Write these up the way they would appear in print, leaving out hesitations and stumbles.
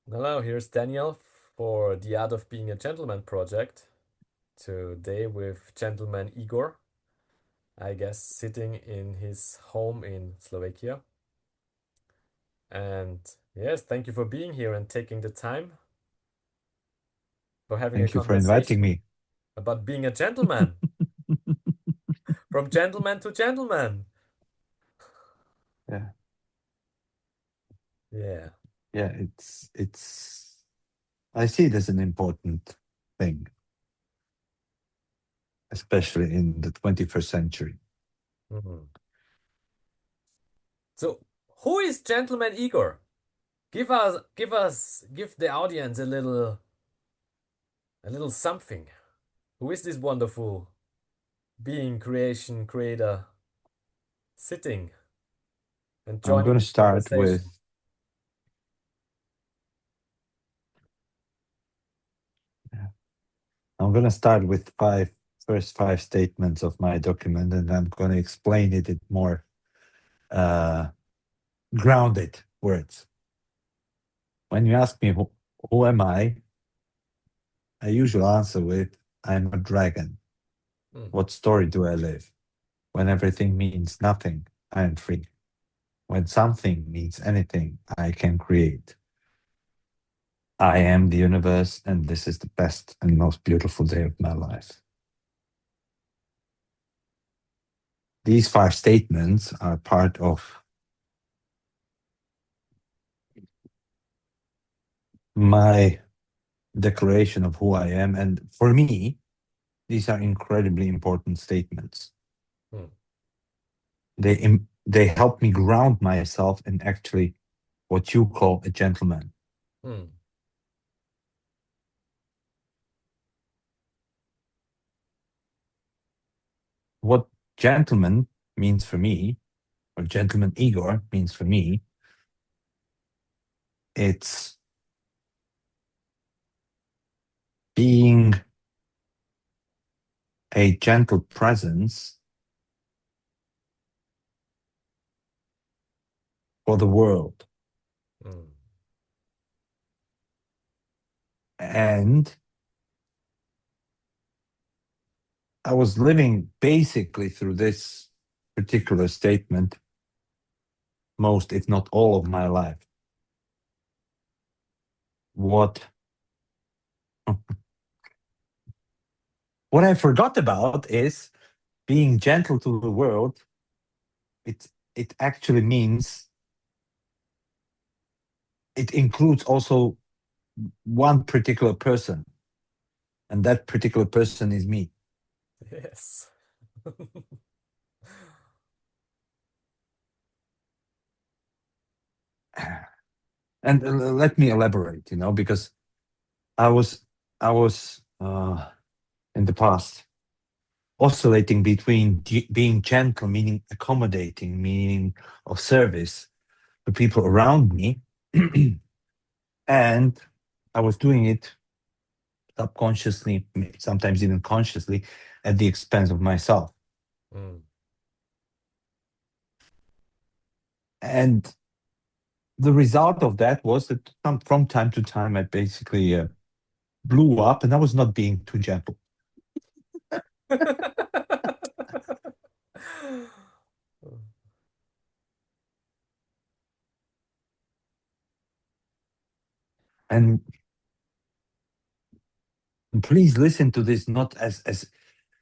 Hello, here's Daniel for the Art of Being a Gentleman project. Today with gentleman Igor, I guess sitting in his home in Slovakia. And yes, thank you for being here and taking the time for having a Thank you for inviting conversation me. about being a gentleman, from gentleman to gentleman. Yeah, Yeah. yeah, it's I see it as an important thing, especially in the 21st century. Mhm. So, who is gentleman Igor? Give the audience a little something. Who is this wonderful being, creation, creator, sitting and I'm joining going to this start with conversation? yeah, I'm going to start with first five statements of my document, and I'm going to explain it in more uh, grounded words. When you ask me who am I usually answer with I'm a dragon. Mm. What story do I live? When everything means nothing, I am free. When something means anything, I can create. I am the universe, and this is the best and most beautiful day of my life. These five statements are part of my declaration of who I am. And for me, these are incredibly important statements. Mm. They help me ground myself in actually what you call a gentleman. Mm. What gentleman means for me, or gentleman Igor means for me, it's being a gentle presence for the world. Mm. And I was living basically through this particular statement most, if not all, of my life. What what I forgot about is being gentle to the world. It actually means it includes also one particular person, and that particular person is me. Yes. And let me elaborate, because I was I was in the past oscillating between being gentle, meaning accommodating, meaning of service to people around me, and I was doing it subconsciously, sometimes even consciously, at the expense of myself. Mm. And the result of that was that from time to time, I basically blew up, and I was not being too gentle. And please listen to this not as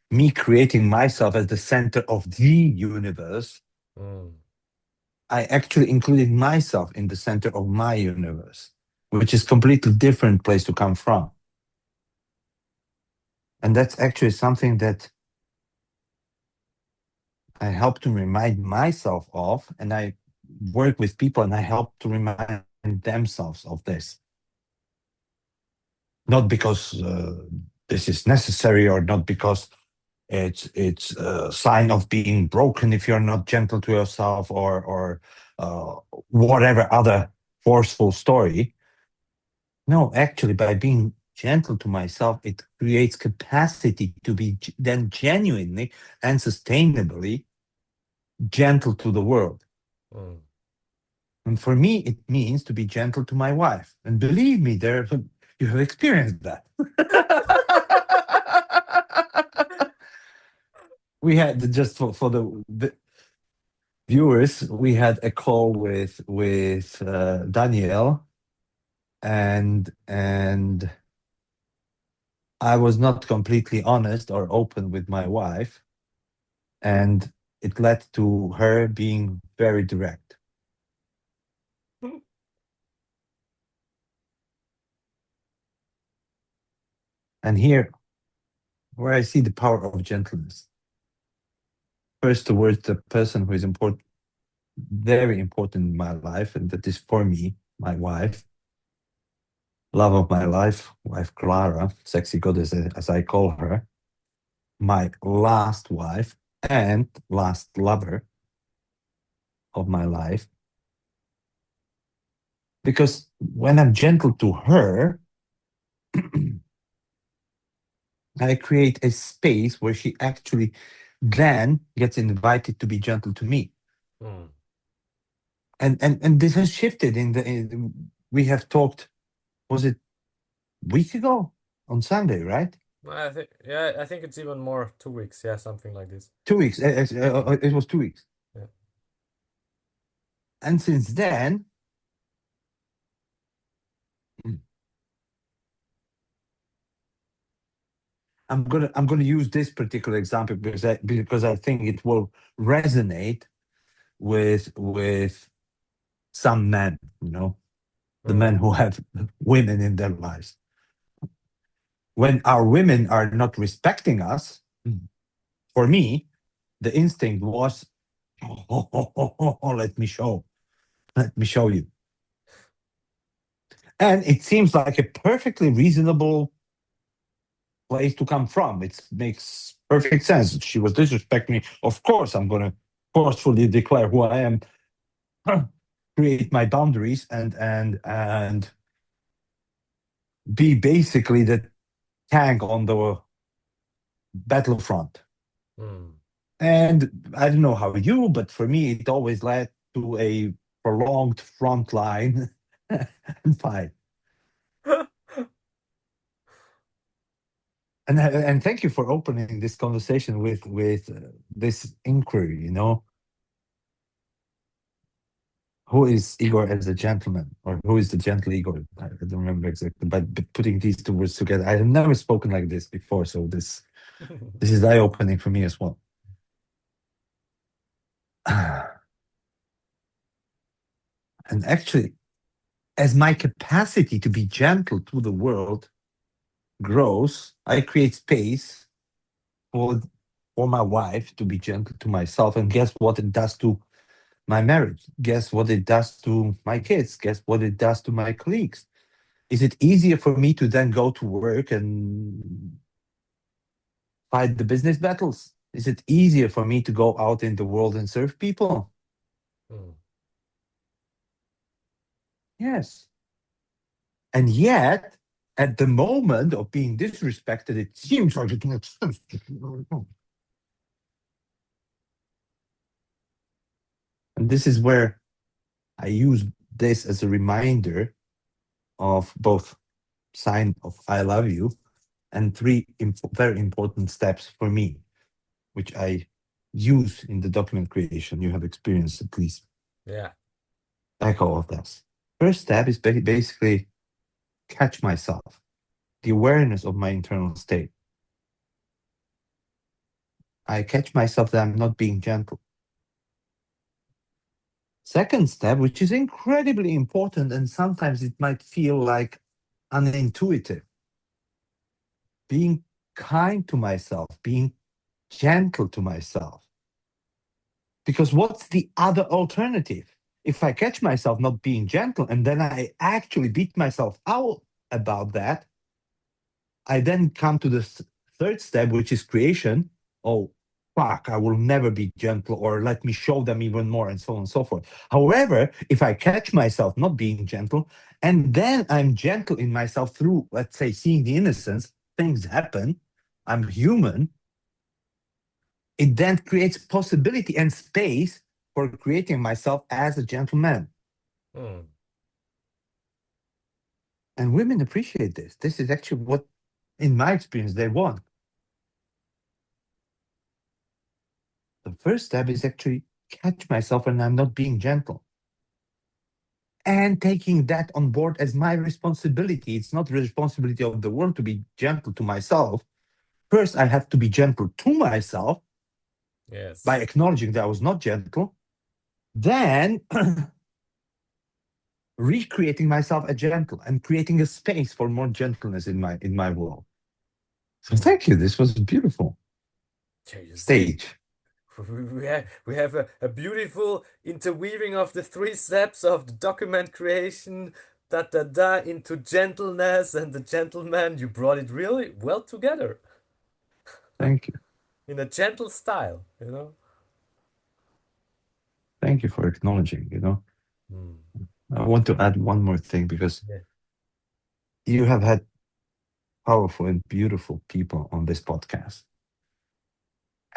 me creating myself as the center of the universe. Mm. I actually included myself in the center of my universe, which is completely different place to come from. And that's actually something that I help to remind myself of, and I work with people and I help to remind themselves of this. Not because this is necessary, or not because it's a sign of being broken if you're not gentle to yourself, or uh, whatever other forceful story. No, actually, by being gentle to myself, it creates capacity to be then genuinely and sustainably gentle to the world. Mm. And for me, it means to be gentle to my wife. And believe me, there you have experienced that. We had just for the viewers, we had a call with Danielle, and I was not completely honest or open with my wife, and it led to her being very direct. And here, where I see the power of gentleness, first towards the person who is important, very important in my life, and that is for me, my wife, love of my life, wife Clara, sexy goddess as I call her, my last wife and last lover of my life. Because when I'm gentle to her, I create a space where she actually then gets invited to be gentle to me. Hmm. And this has shifted we have talked, was it week ago on Sunday, right? I think, yeah, I think it's even more 2 weeks. Yeah, something like this. 2 weeks. It was 2 weeks. Yeah. And since then, I'm gonna use this particular example because I think it will resonate with some men, the men Hmm. who have women in their lives. When our women are not respecting us, for me, the instinct was, let me show you. And it seems like a perfectly reasonable place to come from. It makes perfect sense. She was disrespecting me. Of course, I'm going to forcefully declare who I am, create my boundaries, and be basically the tank on the battlefront. Hmm. And I don't know how you, but for me, it always led to a prolonged front line and fight. And thank you for opening this conversation with this inquiry. Who is Igor as a gentleman, or who is the gentle Igor? I don't remember exactly, but putting these two words together, I have never spoken like this before, so this is eye opening for me as well. And actually, as my capacity to be gentle to the world grows, I create space for for my wife to be gentle to myself. And guess what it does to my marriage? Guess what it does to my kids? Guess what it does to my colleagues? Is it easier for me to then go to work and fight the business battles? Is it easier for me to go out in the world and serve people? Hmm. Yes. And yet, at the moment of being disrespected, it seems like it makes sense. And this is where I use this as a reminder of both sign of I love you and three very important steps for me, which I use in the document creation. You have experienced at least Yeah. echo of this. First step is basically catch myself, the awareness of my internal state. I catch myself that I'm not being gentle. Second step, which is incredibly important, and sometimes it might feel like unintuitive, being kind to myself, being gentle to myself. Because what's the other alternative? If I catch myself not being gentle and then I actually beat myself out about that, I then come to the third step, which is creation. Oh, fuck, I will never be gentle, or let me show them even more, and so on and so forth. However, if I catch myself not being gentle, and then I'm gentle in myself through, let's say, seeing the innocence, things happen, I'm human, it then creates possibility and space for creating myself as a gentleman. Hmm. And women appreciate this. This is actually what, in my experience, they want. The first step is actually catch myself when I'm not being gentle and taking that on board as my responsibility. It's not the responsibility of the world to be gentle to myself. First, I have to be gentle to myself by Yes. acknowledging that I was not gentle. Then recreating myself as gentle and creating a space for more gentleness in my world. So Hmm. thank you. This was a beautiful Yeah, you see, stage. we have a beautiful interweaving of the three steps of the document creation, da da da, into gentleness and the gentleman. You brought it really well together Thank you. in a gentle style, you know? Thank you for acknowledging, you know. Hmm. I want to add one more thing because Yeah. you have had powerful and beautiful people on this podcast.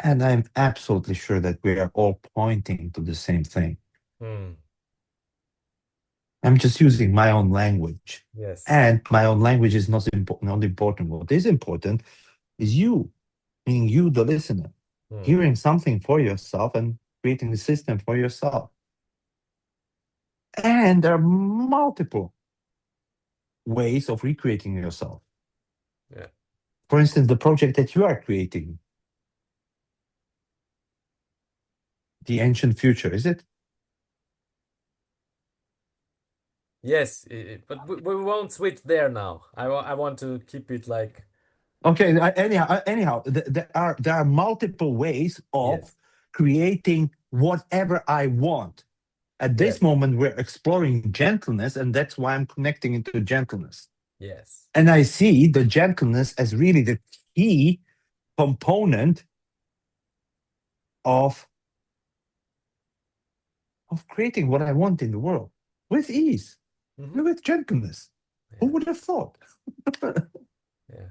And I'm absolutely sure that we are all pointing to the same thing. Hmm. I'm just using my own language. Yes. And my own language is not important. What is important is you, meaning you, the listener, Hmm. hearing something for yourself and creating a system for yourself. And there are multiple ways of recreating yourself. Yeah. For instance, the project that you are creating, the ancient future, is it? Yes, but we won't switch there now. I want to keep it like Okay. Anyhow, there are multiple ways of yes, creating whatever I want. At this yes, moment, we're exploring gentleness, and that's why I'm connecting into gentleness. yes. And I see the gentleness as really the key component of creating what I want in the world with ease, Hmm. with gentleness. Who Yeah, would have thought? yeah.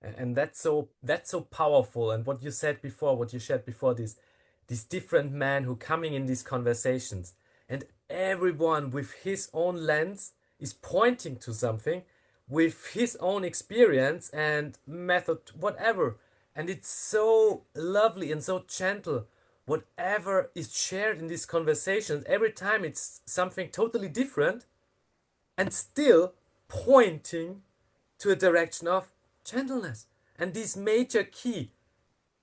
And that's so powerful. And what you said before, what you shared before, these different men who coming in these conversations, and everyone with his own lens is pointing to something with his own experience and method, whatever. And it's so lovely and so gentle. Whatever is shared in these conversations, every time it's something totally different and still pointing to a direction of gentleness. And this major key,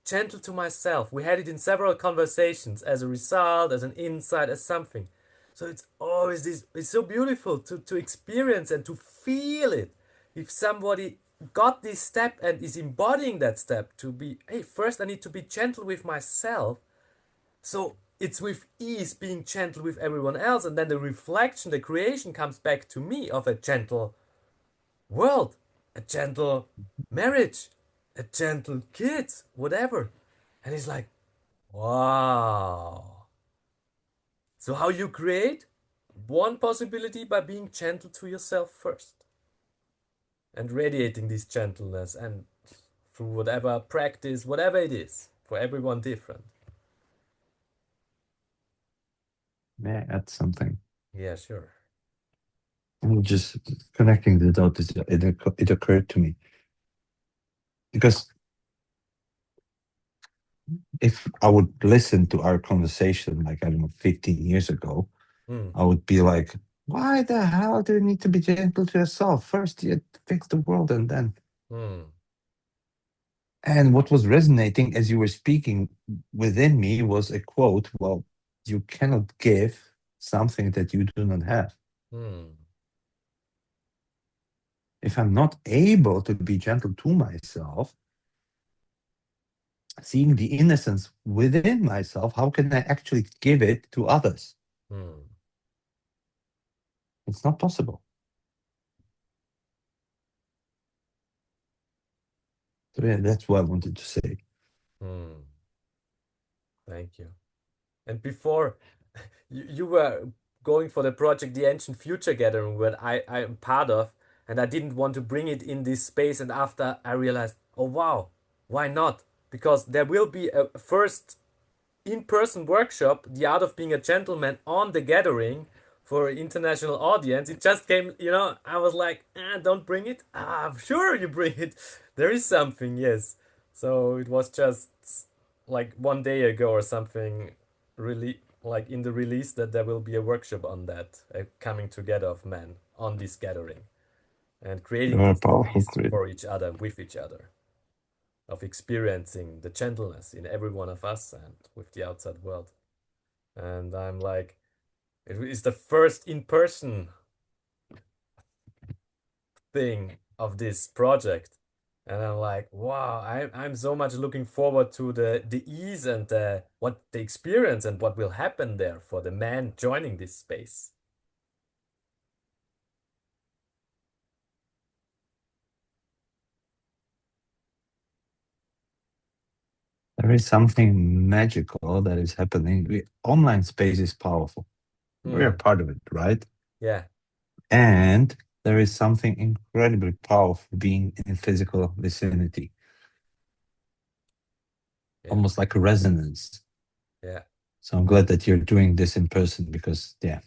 gentle to myself, we had it in several conversations as a result, as an insight, as something. So it's always this, it's so beautiful to experience and to feel it. If somebody got this step and is embodying that step to be, hey, first I need to be gentle with myself. So it's with ease being gentle with everyone else. And then the reflection, the creation comes back to me of a gentle world, a gentle marriage, a gentle kids, whatever. And he's like, wow. So how you create? One possibility by being gentle to yourself first and radiating this gentleness and through whatever practice, whatever it is, for everyone different. May I add something? Yeah, sure. I'm just connecting the dots. It occurred to me because if I would listen to our conversation, like I don't know, 15 years ago, Hmm. I would be like, "Why the hell do you need to be gentle to yourself? First, you fix the world, and then." Hmm. And what was resonating as you were speaking within me was a quote. Well, you cannot give something that you do not have. Hmm. If I'm not able to be gentle to myself, seeing the innocence within myself, how can I actually give it to others? Hmm. It's not possible. So yeah, that's what I wanted to say. Hmm. Thank you. And before you were going for the project, the Ancient Future Gathering, that I am part of, and I didn't want to bring it in this space. And after I realized, oh wow, why not? Because there will be a first in-person workshop, The Art of Being a Gentleman, on the gathering for an international audience. It just came, I was like, don't bring it. Ah, sure, you bring it. There is something, yes. So it was just like 1 day ago or something, really, like in the release, that there will be a workshop on that, a coming together of men on this gathering and creating You're a this powerful space creator. for each other, with each other, of experiencing the gentleness in every one of us and with the outside world. And I'm like, it is the first in-person thing of this project. And I'm like, wow, I'm so much looking forward to the ease and what the experience and what will happen there for the man joining this space. There is something magical that is happening. Online space is powerful. We are Hmm. part of it, right? Yeah. And there is something incredibly powerful being in physical vicinity, Yeah. almost like a resonance. Yeah. So I'm glad that you're doing this in person because, yeah,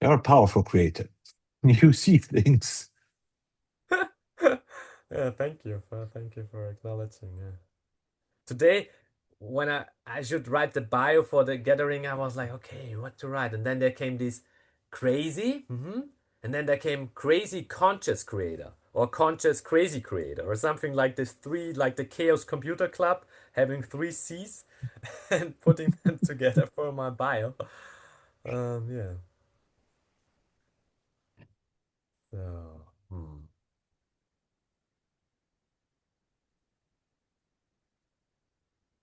you're a powerful creator. You see things. Yeah. Thank you for acknowledging. Yeah. Today, when I should write the bio for the gathering, I was like, okay, what to write? And then there came this crazy, and then there came crazy conscious creator or conscious crazy creator or something like this. Three, like the Chaos Computer Club, having three C's and putting them together for my bio. Yeah. So,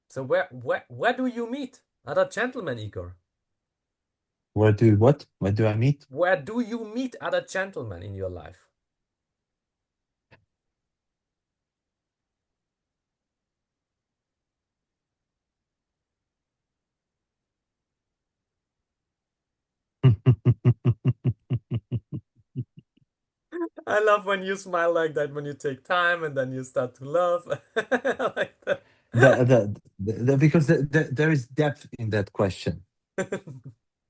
so where do you meet other gentlemen, Igor? What? What do I meet? Where do you meet other gentlemen in your life? I love when you smile like that, when you take time and then you start to laugh. Like that. Because there is depth in that question.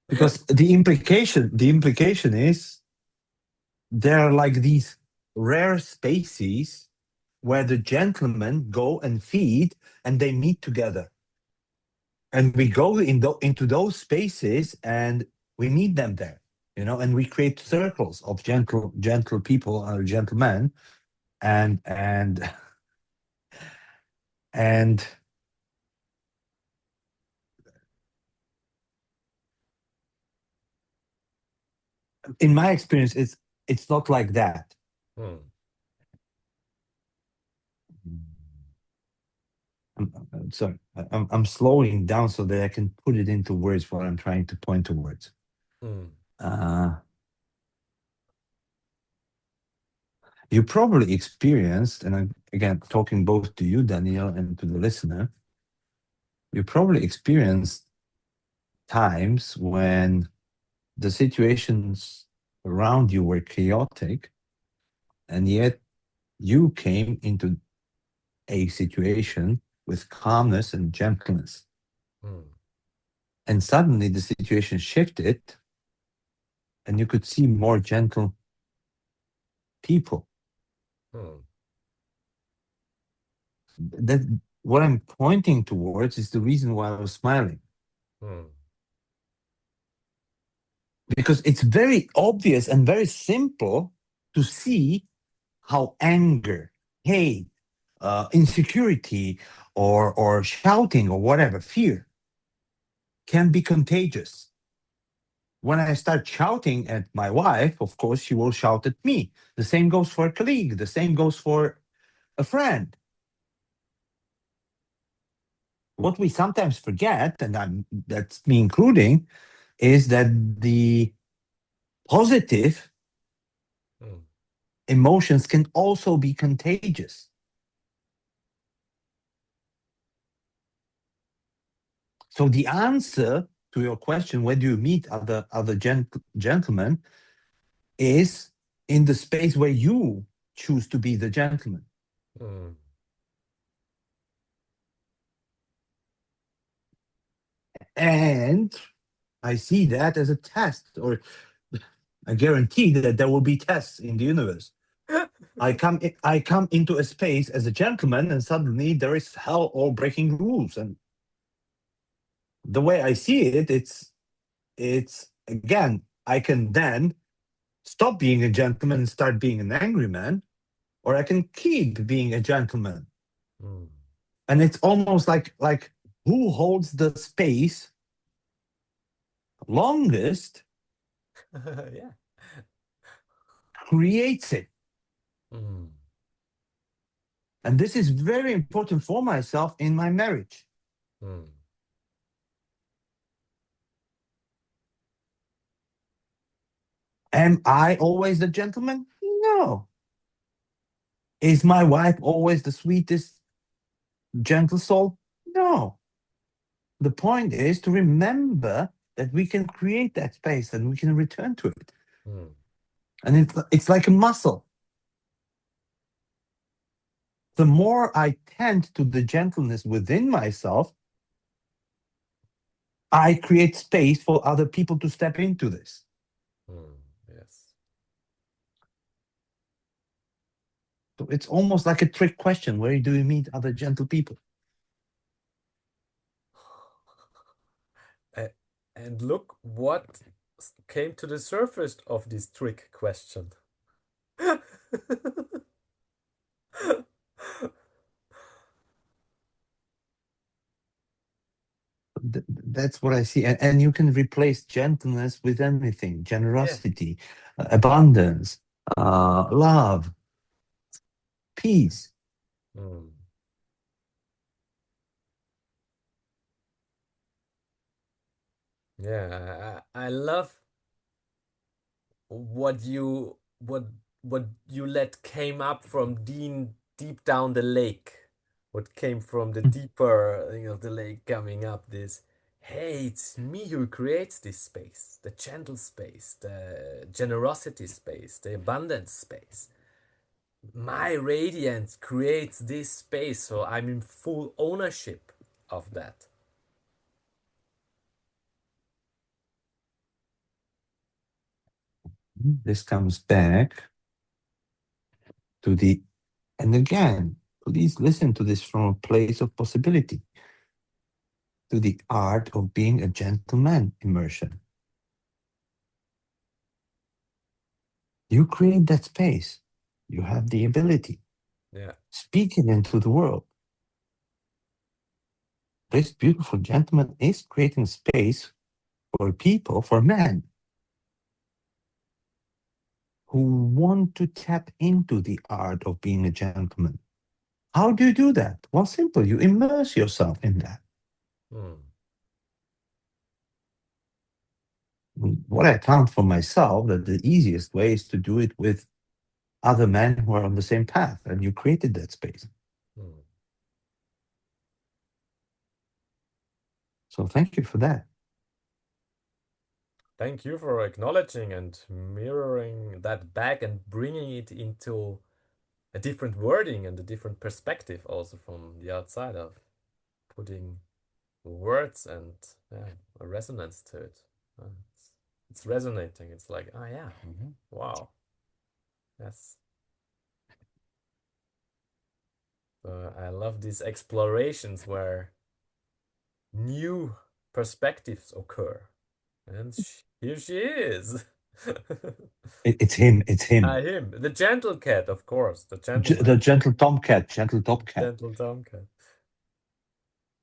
Because the implication is there are like these rare spaces where the gentlemen go and feed and they meet together. And we go into those spaces and we meet them there, and we create circles of gentle people or gentlemen, and and in my experience, it's not like that. Hmm. I'm sorry, I'm slowing down so that I can put it into words what I'm trying to point towards. Hmm. Uh, you probably experienced, and I'm again talking both to you, Daniel, and to the listener. You probably experienced times when the situations around you were chaotic, and yet you came into a situation with calmness and gentleness. Hmm. And suddenly the situation shifted, and you could see more gentle people. Hmm. That what I'm pointing towards is the reason why I was smiling. Hmm. Because it's very obvious and very simple to see how anger, hate, insecurity, or shouting or whatever, fear can be contagious. When I start shouting at my wife, of course, she will shout at me. The same goes for a colleague, the same goes for a friend. What we sometimes forget, and that's me including, is that the positive Hmm. emotions can also be contagious. So the answer to your question, where do you meet other gentlemen, is in the space where you choose to be the gentleman. Hmm. And I see that as a test, or I guarantee that there will be tests in the universe. I come into a space as a gentleman, and suddenly there is hell or breaking rules. And the way I see it, it's again, I can then stop being a gentleman and start being an angry man, or I can keep being a gentleman. Mm. And it's almost like who holds the space longest Yeah. creates it. Mm. And this is very important for myself in my marriage. Mm. Am I always the gentleman? No. Is my wife always the sweetest, gentle soul? No. The point is to remember that we can create that space and we can return to it. Mm. And it's like a muscle. The more I tend to the gentleness within myself, I create space for other people to step into this. Mm. Yes. So it's almost like a trick question. Where do you meet other gentle people? A- And look what came to the surface of this trick question. That's what I see. And you can replace gentleness with anything: Yeah. generosity, abundance, love, peace. Mm. Yeah, I love what what you let came up from deep down the lake. What came from the deeper thing of the lake coming up this, hey, it's me who creates this space, the gentle space, the generosity space, the abundance space. My radiance creates this space, so I'm in full ownership of that. This comes back to the, and again, please listen to this from a place of possibility, to the art of being a gentleman immersion. You create that space. You have the ability. Yeah. Speak it into the world. This beautiful gentleman is creating space for people, for men who want to tap into the art of being a gentleman. How do you do that? Well, simple. You immerse yourself in that. Hmm. What I found for myself that the easiest way is to do it with other men who are on the same path, and you created that space. Hmm. So thank you for that. Thank you for acknowledging and mirroring that back and bringing it into a different wording and a different perspective also from the outside of putting words and yeah, a resonance to it. It's resonating. It's like, oh yeah, wow, yes. So I love these explorations where new perspectives occur. And here she is. It's him. It's him. Him, the gentle cat, of course, the The gentleman, gentle tomcat. Gentle tomcat. gentle tomcat.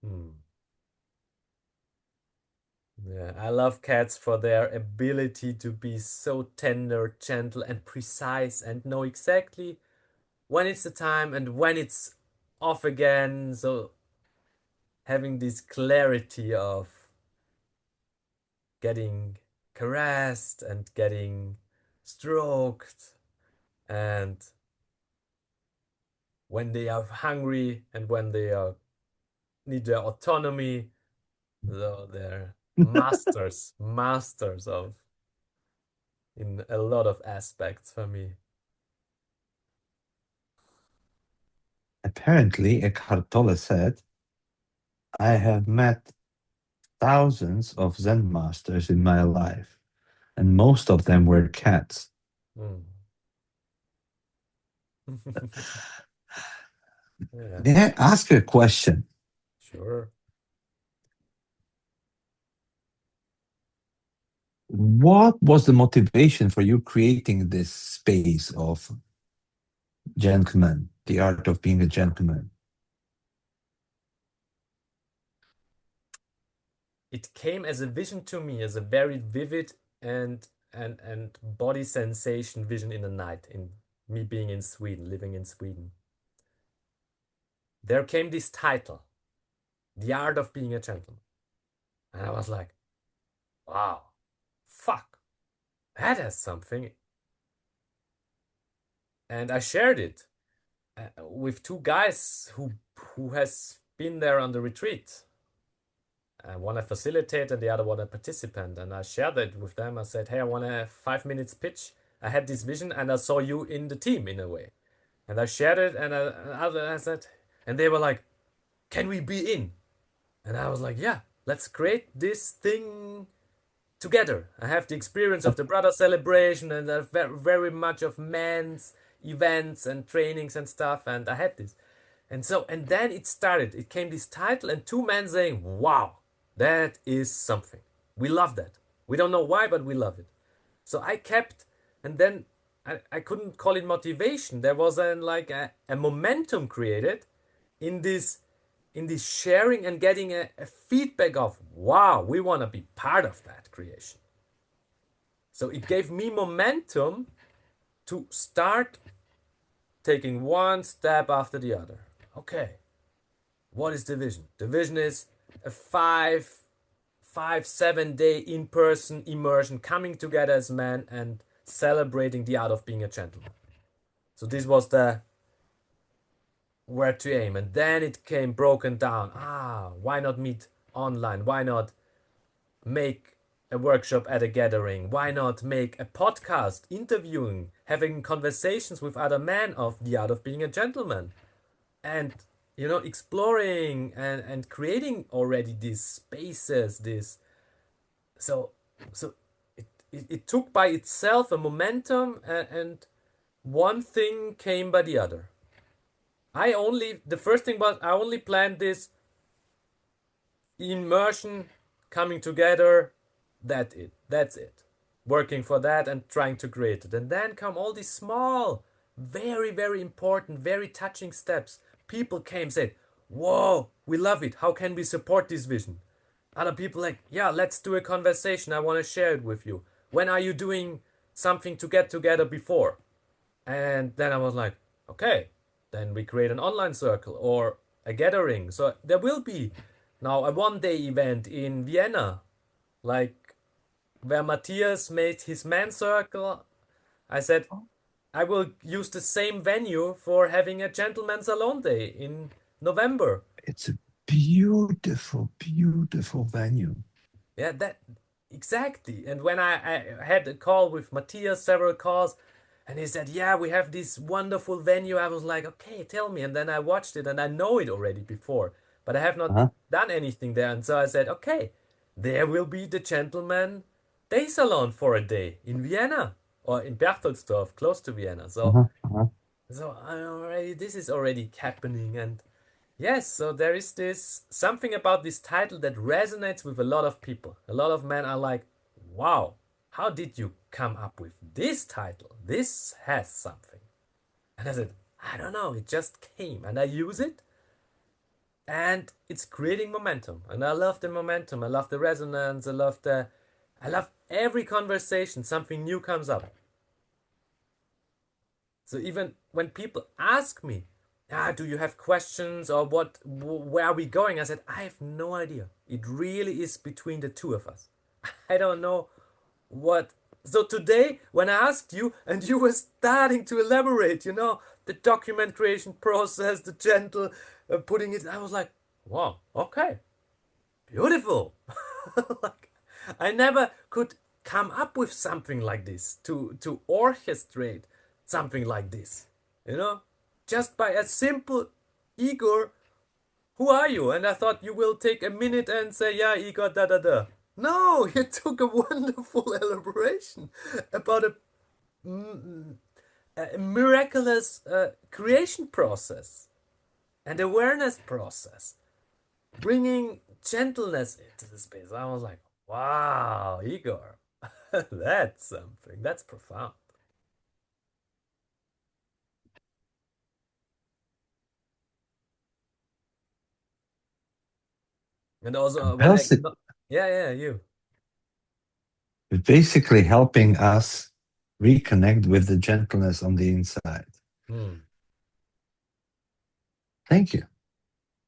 Hmm. Yeah, I love cats for their ability to be so tender, gentle, and precise and know exactly when it's the time and when it's off again. So having this clarity of getting caressed and getting stroked and when they are hungry and when they are need their autonomy. So they're masters of in a lot of aspects for me. Apparently, Eckhart Tolle said, I have met thousands of Zen masters in my life, and most of them were cats. Mm. Yeah, May I ask you a question? sure. What was the motivation for you creating this space of gentleman, the art of being a gentleman? It came as a vision to me, as a very vivid and body sensation vision in the night, in me being in Sweden, living in Sweden. There came this title, The Art of Being a Gentleman. And I was like, wow, fuck, that has something. And I shared it with two guys who has been there on the retreat. One a facilitator and the other one a participant. And I shared it with them. I said, hey, I want a 5 minutes pitch. I had this vision and I saw you in the team in a way. And I shared it and I said, and they were like, can we be in? And I was like, yeah, let's create this thing together. I have the experience of the brother celebration and very much of men's events and trainings and stuff. And I had this. And then it started. It came this title and two men saying, wow, that is something. We love that. We don't know why, but we love it. So I kept, and then I couldn't call it motivation. There was a momentum created in this sharing and getting a feedback of, wow, we want to be part of that creation. So it gave me momentum to start taking one step after the other. Okay, what is the vision? The vision is a 7 day in-person immersion, coming together as men and celebrating the art of being a gentleman. So this was the where to aim, and then it came broken down. Why not meet online? Why not make a workshop at a gathering? Why not make a podcast interviewing, having conversations with other men of the art of being a gentleman? And exploring and creating already these spaces, this so so it took by itself a momentum, and one thing came by the other. The first thing was I only planned this immersion, coming together, that's it, working for that and trying to create it. And then come all these small, very very important, very touching steps. People came, said, whoa, we love it, how can we support this vision? Other people like, yeah, let's do a conversation, I want to share it with you. When are you doing something to get together before? And then I was like, okay, then we create an online circle or a gathering. So there will be now a 1 day event in Vienna, like where Matthias made his man circle. I said, I will use the same venue for having a gentleman's alone day in November. It's a beautiful, beautiful venue. Yeah, that exactly. And when I had a call with Matthias, several calls, and he said, yeah, we have this wonderful venue. I was like, okay, tell me. And then I watched it and I know it already before, but I have not Uh-huh, done anything there. And so I said, okay, there will be the gentleman day salon for a day in Vienna or in Berchtoldsdorf, close to Vienna. So, uh-huh, uh-huh. so I already, this is already happening. And yes, so there is this something about this title that resonates with a lot of people. A lot of men are like, wow, how did you come up with this title? This has something. And I said, I don't know, it just came. And I use it and it's creating momentum. And I love the momentum. I love the resonance. I love every conversation, something new comes up. So even when people ask me, do you have questions or where are we going? I said, I have no idea. It really is between the two of us. I don't know what. So today, when I asked you and you were starting to elaborate, the document creation process, the gentle putting it, I was like, wow, okay, beautiful. Like, I never could come up with something like this to orchestrate something like this, you know, just by a simple Igor. who are you? And I thought you will take a minute and say, yeah, Igor, da da da. No, you took a wonderful elaboration about a miraculous creation process and awareness process, bringing gentleness into the space. I was like, wow, Igor, that's something. That's profound. And also when I, Basi- yeah, yeah, you. Basically helping us reconnect with the gentleness on the inside. Hmm. Thank you.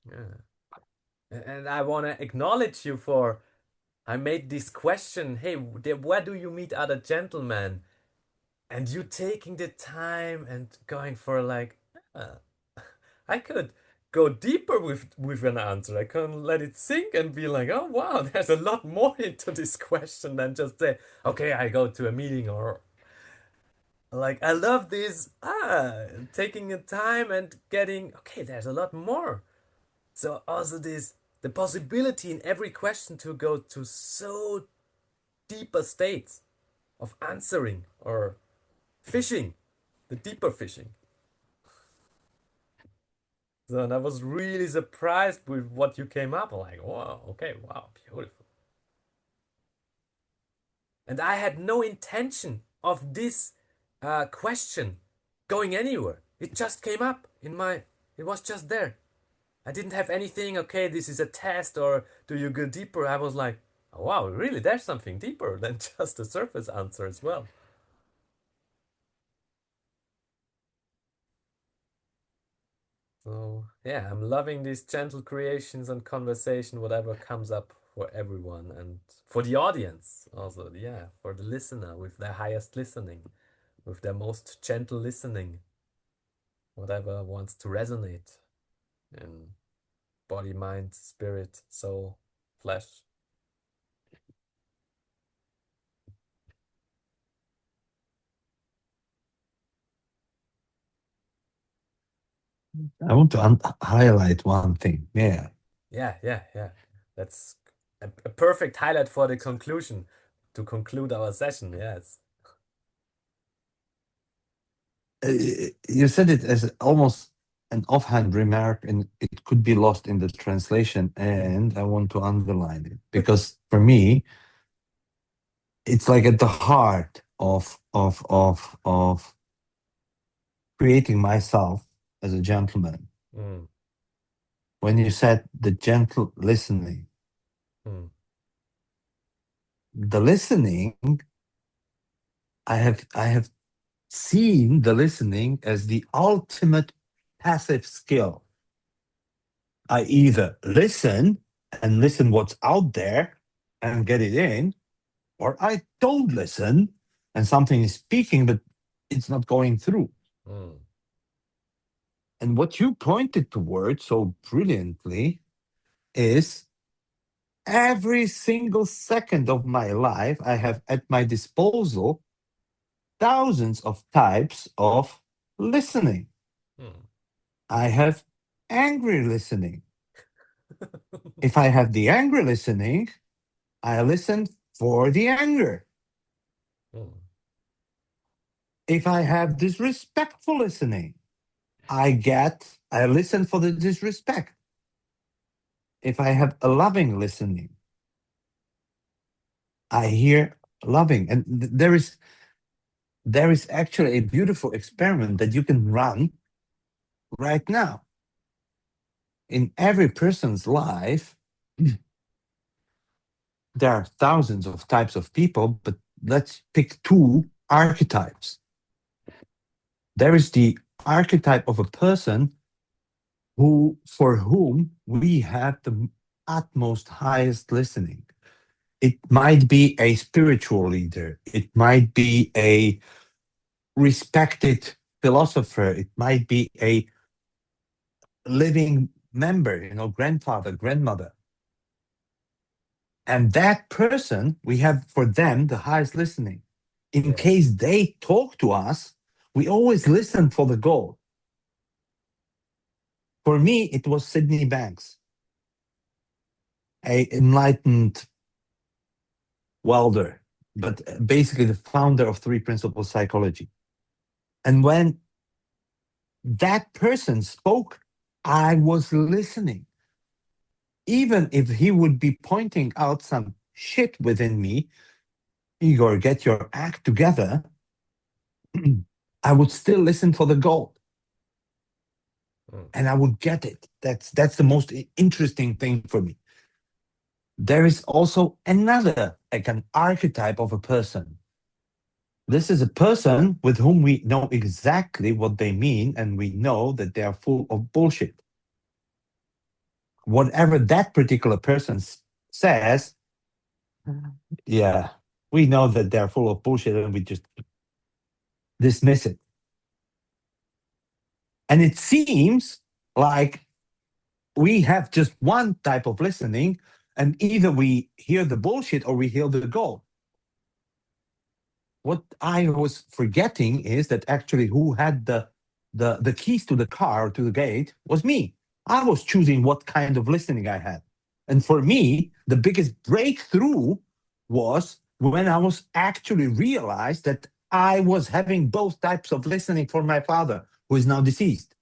Yeah. And I want to acknowledge you for I made this question, hey, where do you meet other gentlemen? And you taking the time and going for like, ah, I could go deeper with an answer. I can let it sink and be like, oh wow, there's a lot more into this question than just say, okay, I go to a meeting or like I love this taking the time and getting okay, there's a lot more. So also this the possibility in every question to go to so deeper states of answering or fishing, the deeper fishing. So and I was really surprised with what you came up. Like, wow, okay, wow, beautiful. And I had no intention of this question going anywhere. It just came up in my. It was just there. I didn't have anything. Okay, this is a test, or do you go deeper? I was like, oh, wow, really? There's something deeper than just a surface answer as well. So yeah, I'm loving these gentle creations and conversation, whatever comes up for everyone and for the audience also, yeah, for the listener with their highest listening, with their most gentle listening, whatever wants to resonate in body, mind, spirit, soul, flesh. I want to highlight one thing. Yeah. Yeah, yeah, yeah. That's a perfect highlight for the conclusion to conclude our session. Yes. You said it as almost an offhand remark, and it could be lost in the translation. And I want to underline it because for me, it's like at the heart of creating myself as a gentleman. Mm, When you said the gentle listening, mm, the listening, I have seen the listening as the ultimate passive skill. I either listen and listen what's out there and get it in, or I don't listen and something is speaking, but it's not going through. mm. And what you pointed towards so brilliantly is every single second of my life, I have at my disposal thousands of types of listening. Mm. I have angry listening. If I have the angry listening, I listen for the anger. Mm. If I have disrespectful listening, I listen for the disrespect. If I have a loving listening, I hear loving. And there is actually a beautiful experiment that you can run right now. In every person's life, there are thousands of types of people, but let's pick two archetypes. There is the archetype of a person for whom we have the utmost highest listening. It might be a spiritual leader, it might be a respected philosopher, it might be a living member, grandfather, grandmother. And that person, we have for them the highest listening. In Yes. case they talk to us, we always listen for the goal. For me, it was Sydney Banks. a enlightened welder, but basically the founder of three principles psychology. And when that person spoke, I was listening. Even if he would be pointing out some shit within me, Igor, get your act together, I would still listen for the gold Mm. and I would get it. That's the most interesting thing for me. There is also another, like an archetype of a person. This is a person with whom we know exactly what they mean, and we know that they are full of bullshit. Whatever that particular person says, yeah, we know that they're full of bullshit and we just dismiss it. And it seems like we have just one type of listening, and either we hear the bullshit or we hear the gold. What I was forgetting is that actually who had the keys to the car, to the gate, was me. I was choosing what kind of listening I had. And for me, the biggest breakthrough was when I was actually realized that I was having both types of listening for my father, who is now deceased.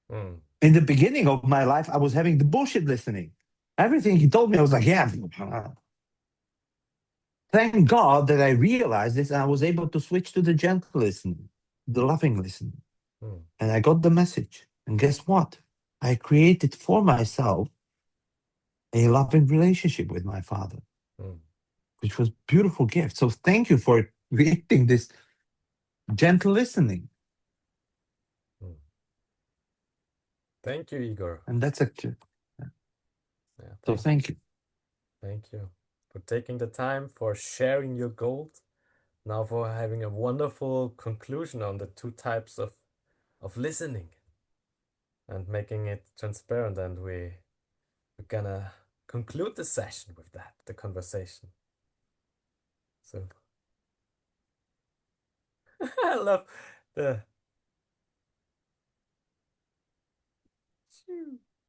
Mm. In the beginning of my life, I was having the bullshit listening. Everything he told me, I was like, yeah. Thank God that I realized this and I was able to switch to the gentle listening, the loving listening. Mm. And I got the message. And guess what? I created for myself a loving relationship with my father, Mm. which was a beautiful gift. So thank you for creating this gentle listening. Mm. Thank you, Igor. And that's actually, Yeah, so thank you. thank you for taking the time, for sharing your gold, now for having a wonderful conclusion on the two types of listening and making it transparent. And we're gonna conclude the session with that, the conversation. So I love the